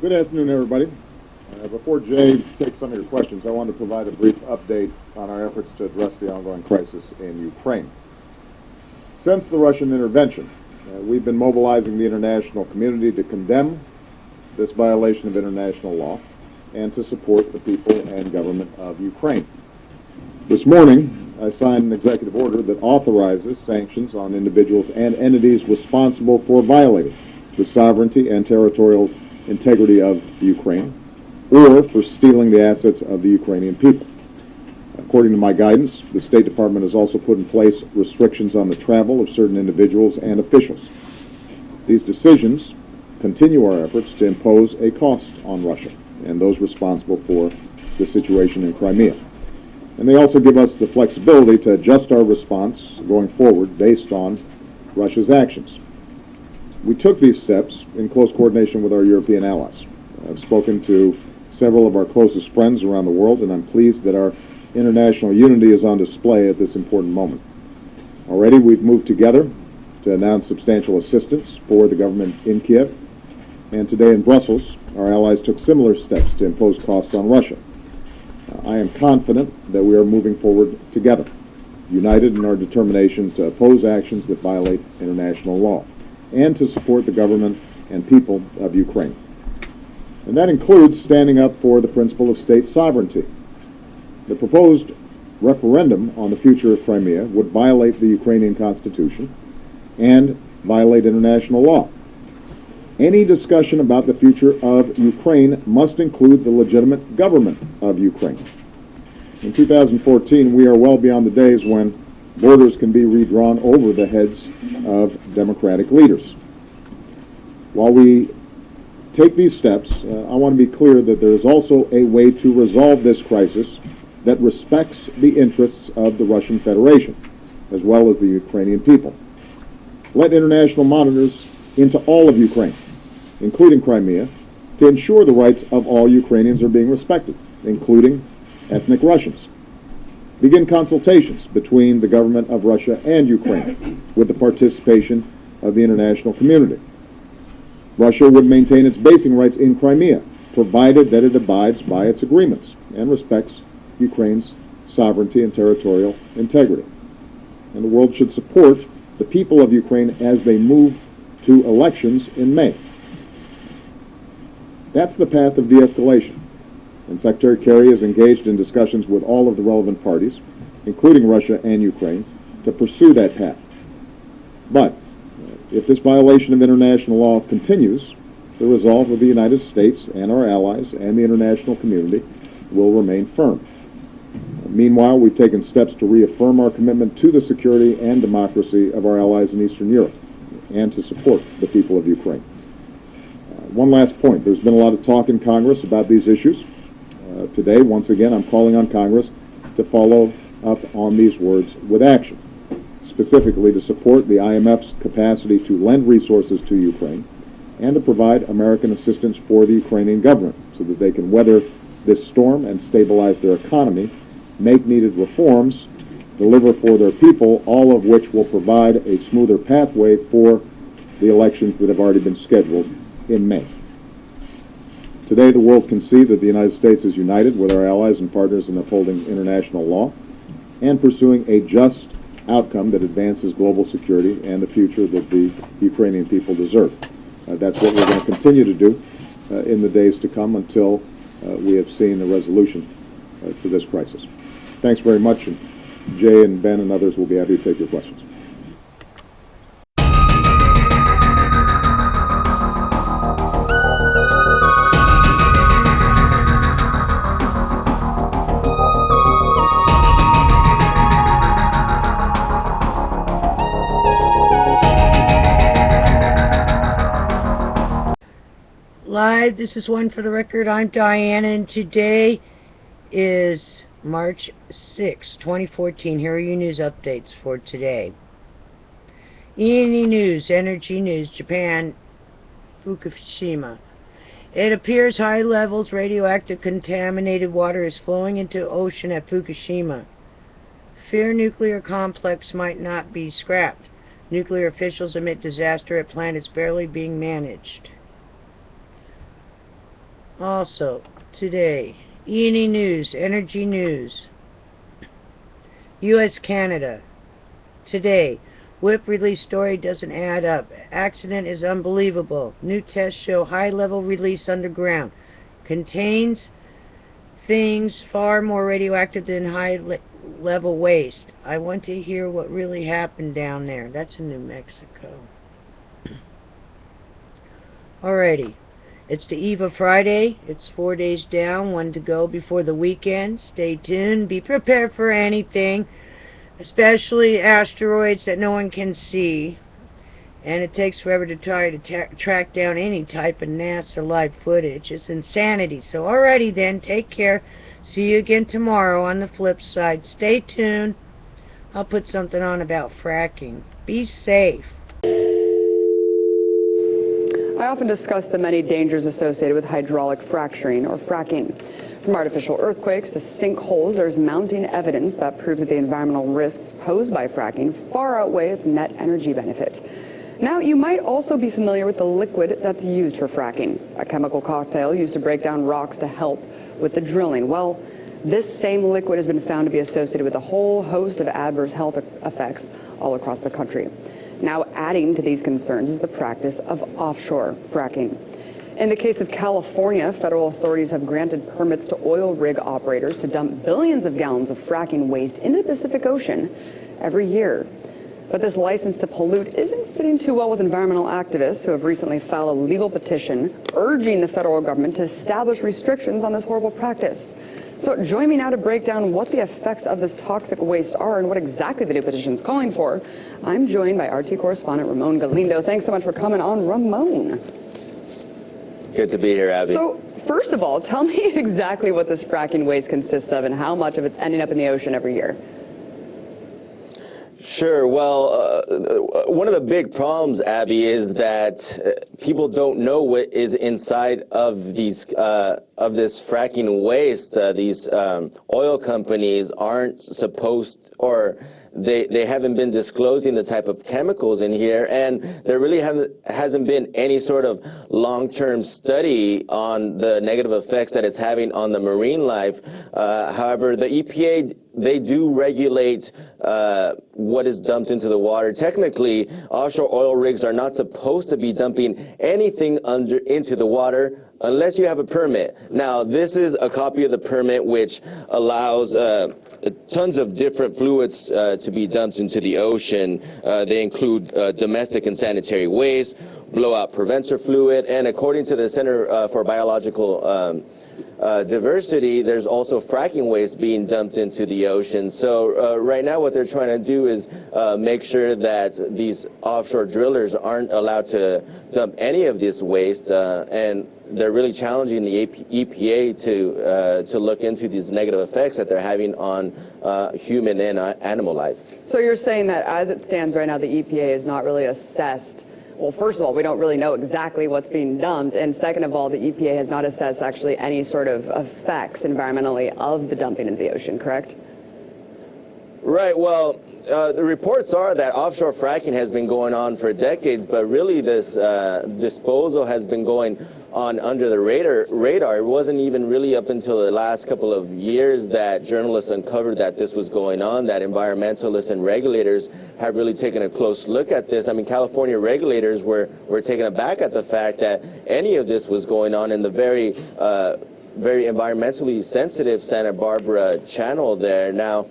Good afternoon, everybody. Before Jay takes some of your questions, I want to provide a brief update on our efforts to address the ongoing crisis in Ukraine. Since the Russian intervention, we've been mobilizing the international community to condemn this violation of international law and to support the people and government of Ukraine. This morning, I signed an executive order that authorizes sanctions on individuals and entities responsible for violating the sovereignty and territorial integrity of Ukraine, or for stealing the assets of the Ukrainian people. According to my guidance, the State Department has also put in place restrictions on the travel of certain individuals and officials. These decisions continue our efforts to impose a cost on Russia and those responsible for the situation in Crimea. And they also give us the flexibility to adjust our response going forward based on Russia's actions. We took these steps in close coordination with our European allies. I've spoken to several of our closest friends around the world, and I'm pleased that our international unity is on display at this important moment. Already we've moved together to announce substantial assistance for the government in Kiev, and today in Brussels, our allies took similar steps to impose costs on Russia. I am confident that we are moving forward together, united in our determination to oppose actions that violate international law, and to support the government and people of Ukraine. And that includes standing up for the principle of state sovereignty. The proposed referendum on the future of Crimea would violate the Ukrainian Constitution and violate international law. Any discussion about the future of Ukraine must include the legitimate government of Ukraine. In 2014, we are well beyond the days when borders can be redrawn over the heads of democratic leaders. While we take these steps, I want to be clear that there is also a way to resolve this crisis that respects the interests of the Russian Federation, as well as the Ukrainian people. Let international monitors into all of Ukraine, including Crimea, to ensure the rights of all Ukrainians are being respected, including ethnic Russians. Begin consultations between the government of Russia and Ukraine with the participation of the international community. Russia would maintain its basing rights in Crimea, provided that it abides by its agreements and respects Ukraine's sovereignty and territorial integrity. And the world should support the people of Ukraine as they move to elections in May. That's the path of de-escalation. And Secretary Kerry is engaged in discussions with all of the relevant parties, including Russia and Ukraine, to pursue that path. But if this violation of international law continues, the resolve of the United States and our allies and the international community will remain firm. Meanwhile, we've taken steps to reaffirm our commitment to the security and democracy of our allies in Eastern Europe and to support the people of Ukraine. One last point. There's been a lot of talk in Congress about these issues. Today, once again, I'm calling on Congress to follow up on these words with action, specifically to support the IMF's capacity to lend resources to Ukraine and to provide American assistance for the Ukrainian government so that they can weather this storm and stabilize their economy, make needed reforms, deliver for their people, all of which will provide a smoother pathway for the elections that have already been scheduled in May. Today, the world can see that the United States is united with our allies and partners in upholding international law and pursuing a just outcome that advances global security and the future that the Ukrainian people deserve. That's what we're going to continue to do in the days to come until we have seen a resolution to this crisis. Thanks very much, and Jay and Ben and others will be happy to take your questions. Live, this is One for the Record. I'm Diane, and today is March 6, 2014. Here are your news updates for today. E&E News, Energy News, Japan, Fukushima. It appears high levels radioactive contaminated water is flowing into ocean at Fukushima. Fear nuclear complex might not be scrapped. Nuclear officials admit disaster at plant is barely being managed. Also, today, E&E News, Energy News, U.S. Canada. Today, whip release story doesn't add up. Accident is unbelievable. New tests show high level release underground. Contains things far more radioactive than high level waste. I want to hear what really happened down there. That's in New Mexico. Alrighty. It's the eve of Friday. It's 4 days down, 1 to go before the weekend. Stay tuned. Be prepared for anything, especially asteroids that no one can see. And it takes forever to try to track down any type of NASA live footage. It's insanity. So alrighty then, take care. See you again tomorrow on the flip side. Stay tuned. I'll put something on about fracking. Be safe. I often discuss the many dangers associated with hydraulic fracturing or fracking. From artificial earthquakes to sinkholes, there's mounting evidence that proves that the environmental risks posed by fracking far outweigh its net energy benefit. Now, you might also be familiar with the liquid that's used for fracking, a chemical cocktail used to break down rocks to help with the drilling. Well, this same liquid has been found to be associated with a whole host of adverse health effects all across the country. Now, adding to these concerns is the practice of offshore fracking. In the case of California, federal authorities have granted permits to oil rig operators to dump billions of gallons of fracking waste into the Pacific Ocean every year. But this license to pollute isn't sitting too well with environmental activists who have recently filed a legal petition urging the federal government to establish restrictions on this horrible practice. So join me now to break down what the effects of this toxic waste are and what exactly the new petition is calling for. I'm joined by RT correspondent Ramon Galindo. Thanks so much for coming on, Ramon. Good to be here, Abby. So first of all, tell me exactly what this fracking waste consists of and how much of it's ending up in the ocean every year. Sure. Well, one of the big problems, Abby, is that people don't know what is inside of these of this fracking waste. These oil companies aren't supposed, or they haven't been disclosing the type of chemicals in here, and there really hasn't been any sort of long-term study on the negative effects that it's having on the marine life. However, the EPA, they do regulate what is dumped into the water. Technically, offshore oil rigs are not supposed to be dumping anything into the water unless you have a permit. Now, this is a copy of the permit which allows tons of different fluids to be dumped into the ocean. They include domestic and sanitary waste, blowout preventer fluid, and according to the Center for Biological Diversity, there's also fracking waste being dumped into the ocean. So right now what they're trying to do is make sure that these offshore drillers aren't allowed to dump any of this waste, and they're really challenging the EPA to look into these negative effects that they're having on human and animal life. So you're saying that as it stands right now, the EPA is not really assessed. Well, first of all, we don't really know exactly what's being dumped, and second of all, the EPA has not assessed actually any sort of effects environmentally of the dumping into the ocean, correct? Right. Well, the reports are that offshore fracking has been going on for decades, but really this disposal has been going on under the radar. It wasn't even really up until the last couple of years that journalists uncovered that this was going on, that environmentalists and regulators have really taken a close look at this. I mean, California regulators were taken aback at the fact that any of this was going on in the very environmentally sensitive Santa Barbara channel there. Now,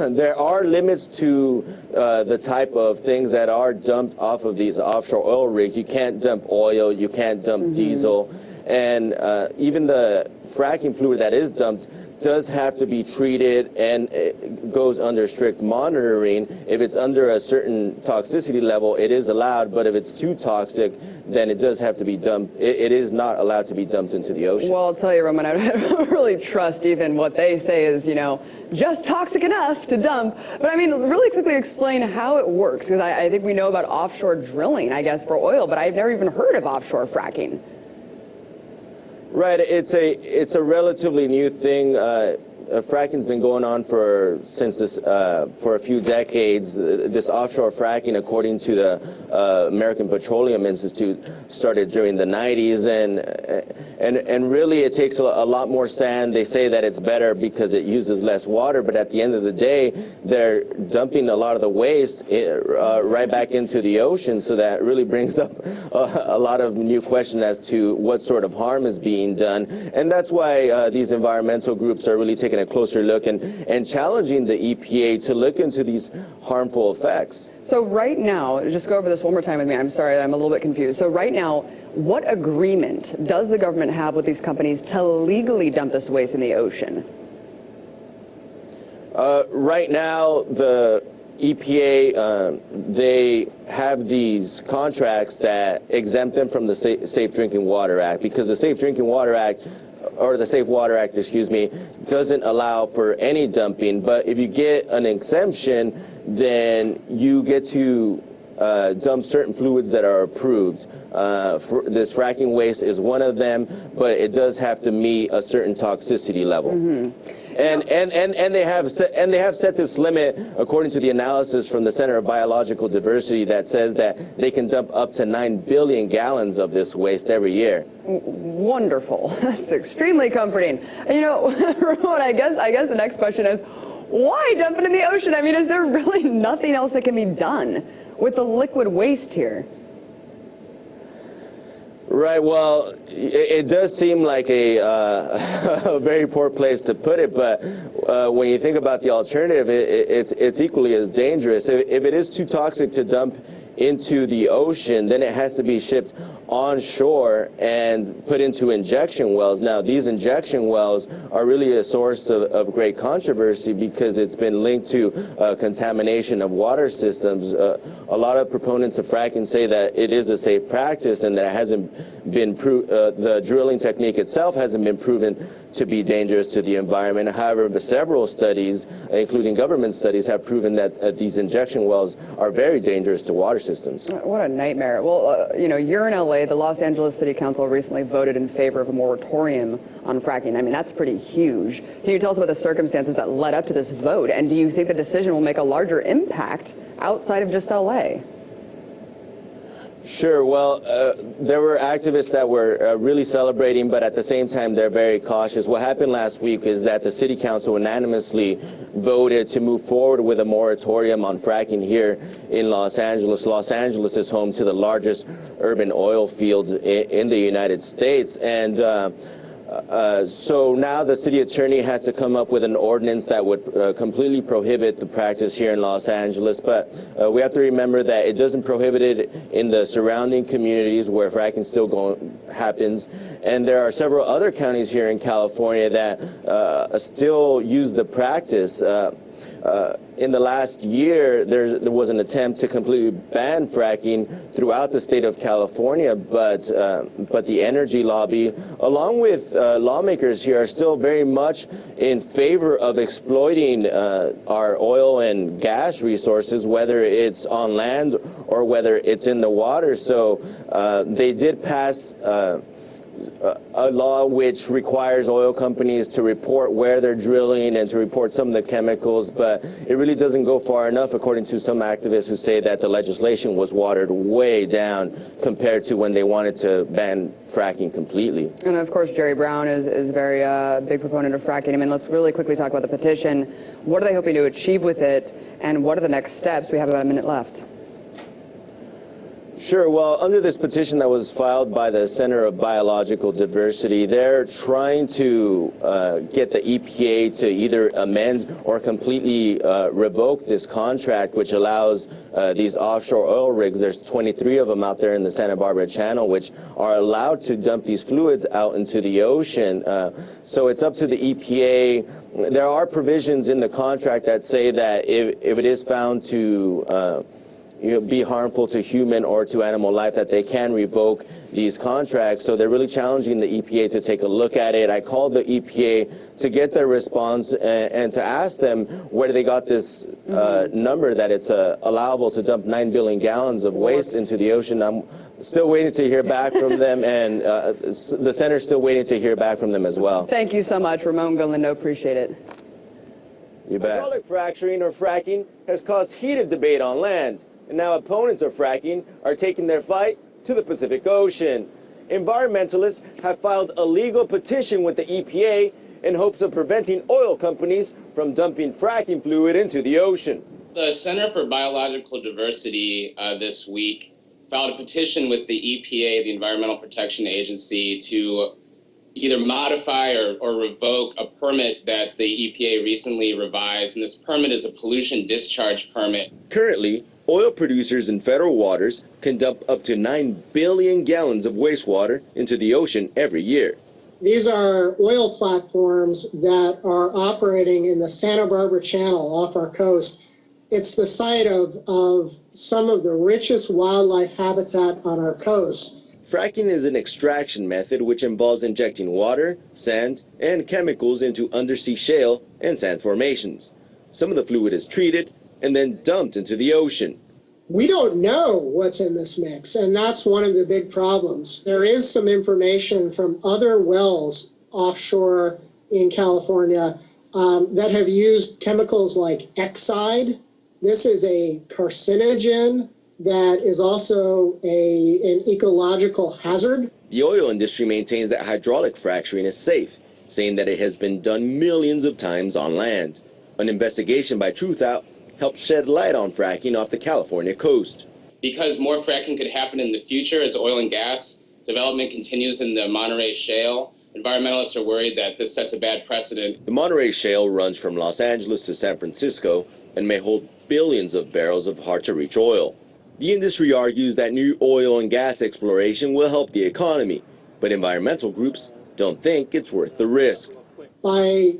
there are limits to the type of things that are dumped off of these offshore oil rigs. You can't dump oil, you can't dump diesel, and even the fracking fluid that is dumped does have to be treated, and it goes under strict monitoring. If it's under a certain toxicity level, it is allowed, but if it's too toxic, then it does have to be dumped. It is not allowed to be dumped into the ocean. Well, I'll tell you, Roman, I don't really trust even what they say is, you know, just toxic enough to dump. But I mean, really quickly explain how it works, because I think we know about offshore drilling, I guess, for oil, but I've never even heard of offshore fracking. Right, it's a relatively new thing. fracking's been going on for a few decades. This offshore fracking, according to the American Petroleum Institute, started during the 90s, and really it takes a lot more sand. They say that it's better because it uses less water, but at the end of the day, they're dumping a lot of the waste right back into the ocean, so that really brings up a lot of new questions as to what sort of harm is being done. And that's why these environmental groups are really taking a closer look and challenging the EPA to look into these harmful effects. So right now, just go over this one more time with me. I'm sorry, I'm a little bit confused. So right now, what agreement does the government have with these companies to legally dump this waste in the ocean? Right now, the EPA, they have these contracts that exempt them from the Safe Drinking Water Act, because the Safe Drinking Water Act, or the Safe Water Act, excuse me, doesn't allow for any dumping. But if you get an exemption, then you get to dump certain fluids that are approved. This fracking waste is one of them, but it does have to meet a certain toxicity level. Mm-hmm. And they have set this limit according to the analysis from the Center of Biological Diversity that says that they can dump up to 9 billion gallons of this waste every year. Wonderful. That's extremely comforting. You know, Ramon, I guess the next question is, why dump it in the ocean? I mean, is there really nothing else that can be done with the liquid waste here? Right. Well, it does seem like a very poor place to put it, but when you think about the alternative, it's equally as dangerous. If it is too toxic to dump into the ocean, then it has to be shipped onshore and put into injection wells. Now, these injection wells are really a source of great controversy because it's been linked to contamination of water systems. A lot of proponents of fracking say that it is a safe practice and that it hasn't been the drilling technique itself hasn't been proven to be dangerous to the environment. However, several studies, including government studies, have proven that these injection wells are very dangerous to water systems. What a nightmare. Well, you know, you're in LA. The Los Angeles City Council recently voted in favor of a moratorium on fracking. I mean, that's pretty huge. Can you tell us about the circumstances that led up to this vote? And do you think the decision will make a larger impact outside of just LA? Sure. Well, there were activists that were really celebrating, but at the same time, they're very cautious. What happened last week is that the City Council unanimously voted to move forward with a moratorium on fracking here in Los Angeles. Los Angeles is home to the largest urban oil fields in the United States, and so now the city attorney has to come up with an ordinance that would completely prohibit the practice here in Los Angeles. But we have to remember that it doesn't prohibit it in the surrounding communities where fracking still happens. And there are several other counties here in California that still use the practice. In the last year, there was an attempt to completely ban fracking throughout the state of California, but the energy lobby, along with lawmakers here, are still very much in favor of exploiting our oil and gas resources, whether it's on land or whether it's in the water. So they did pass a law which requires oil companies to report where they're drilling and to report some of the chemicals, but it really doesn't go far enough, according to some activists who say that the legislation was watered way down compared to when they wanted to ban fracking completely. And of course, Jerry Brown is very big proponent of fracking. I mean, let's really quickly talk about the petition. What are they hoping to achieve with it, and what are the next steps? We have about a minute left. Sure. Well, under this petition that was filed by the Center of Biological Diversity, they're trying to get the EPA to either amend or completely revoke this contract, which allows these offshore oil rigs, there's 23 of them out there in the Santa Barbara Channel, which are allowed to dump these fluids out into the ocean. So it's up to the EPA. There are provisions in the contract that say that if it is found to be harmful to human or to animal life, that they can revoke these contracts. So they're really challenging the EPA to take a look at it. I called the EPA to get their response and to ask them where they got this number that it's allowable to dump 9 billion gallons of waste into the ocean. I'm still waiting to hear back from them, and the center's still waiting to hear back from them as well. Thank you so much, Ramon Galindo. Appreciate it. You bet. Hydraulic fracturing or fracking has caused heated debate on land, and now opponents of fracking are taking their fight to the Pacific Ocean. Environmentalists have filed a legal petition with the EPA in hopes of preventing oil companies from dumping fracking fluid into the ocean. The Center for Biological Diversity this week filed a petition with the EPA, the Environmental Protection Agency, to either modify or revoke a permit that the EPA recently revised, and this permit is a pollution discharge permit. Currently, oil producers in federal waters can dump up to 9 billion gallons of wastewater into the ocean every year. These are oil platforms that are operating in the Santa Barbara Channel off our coast. It's the site of some of the richest wildlife habitat on our coast. Fracking is an extraction method which involves injecting water, sand, and chemicals into undersea shale and sand formations. Some of the fluid is treated and then dumped into the ocean. We don't know what's in this mix, and that's one of the big problems. There is some information from other wells offshore in California that have used chemicals like Exide. This is a carcinogen that is also an ecological hazard. The oil industry maintains that hydraulic fracturing is safe, saying that it has been done millions of times on land. An investigation by Truthout helped shed light on fracking off the California coast. Because more fracking could happen in the future as oil and gas development continues in the Monterey Shale, environmentalists are worried that this sets a bad precedent. The Monterey Shale runs from Los Angeles to San Francisco and may hold billions of barrels of hard-to-reach oil. The industry argues that new oil and gas exploration will help the economy, but environmental groups don't think it's worth the risk. By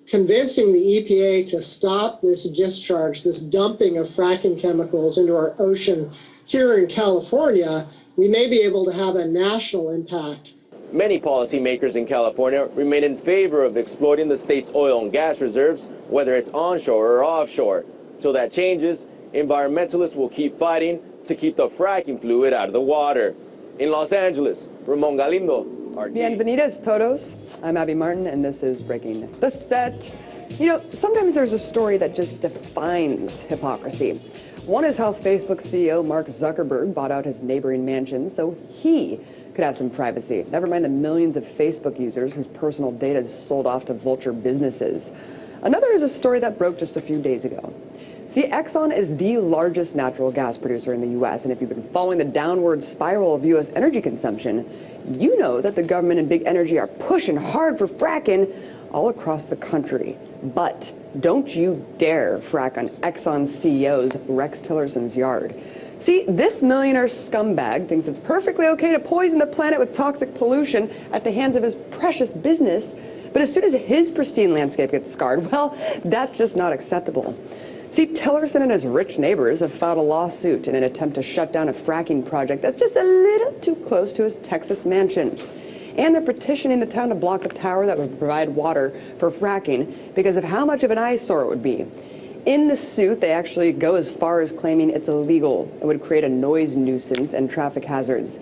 convincing the EPA to stop this discharge, this dumping of fracking chemicals into our ocean here in California, we may be able to have a national impact. Many policymakers in California remain in favor of exploiting the state's oil and gas reserves, whether it's onshore or offshore. Till that changes, environmentalists will keep fighting to keep the fracking fluid out of the water. In Los Angeles, Ramon Galindo, RT. Bienvenidos todos. I'm Abby Martin, and this is Breaking the Set. You know, sometimes there's a story that just defines hypocrisy. One is how Facebook CEO Mark Zuckerberg bought out his neighboring mansion so he could have some privacy. Never mind the millions of Facebook users whose personal data is sold off to vulture businesses. Another is a story that broke just a few days ago. See, Exxon is the largest natural gas producer in the U.S., and if you've been following the downward spiral of U.S. energy consumption, you know that the government and big energy are pushing hard for fracking all across the country. But don't you dare frack on Exxon's CEO's Rex Tillerson's yard. See, this millionaire scumbag thinks it's perfectly okay to poison the planet with toxic pollution at the hands of his precious business, but as soon as his pristine landscape gets scarred, well, that's just not acceptable. See, Tillerson and his rich neighbors have filed a lawsuit in an attempt to shut down a fracking project that's just a little too close to his Texas mansion. And they're petitioning the town to block the tower that would provide water for fracking because of how much of an eyesore it would be. In the suit, they actually go as far as claiming it's illegal. It would create a noise nuisance and traffic hazards.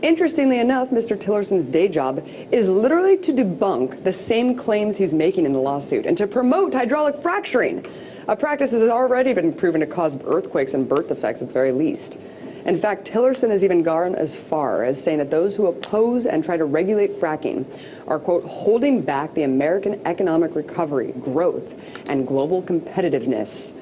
Interestingly enough, Mr. Tillerson's day job is literally to debunk the same claims he's making in the lawsuit and to promote hydraulic fracturing, a practice that has already been proven to cause earthquakes and birth defects at the very least. In fact, Tillerson has even gone as far as saying that those who oppose and try to regulate fracking are, quote, holding back the American economic recovery, growth, and global competitiveness.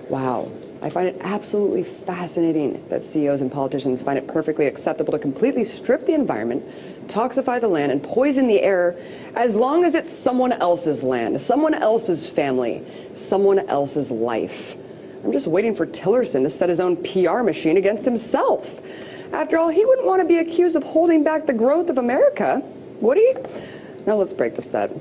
Wow. I find it absolutely fascinating that CEOs and politicians find it perfectly acceptable to completely strip the environment, toxify the land, and poison the air as long as it's someone else's land, someone else's family, someone else's life. I'm just waiting for Tillerson to set his own PR machine against himself. After all, he wouldn't want to be accused of holding back the growth of America, would he? Now let's break the set.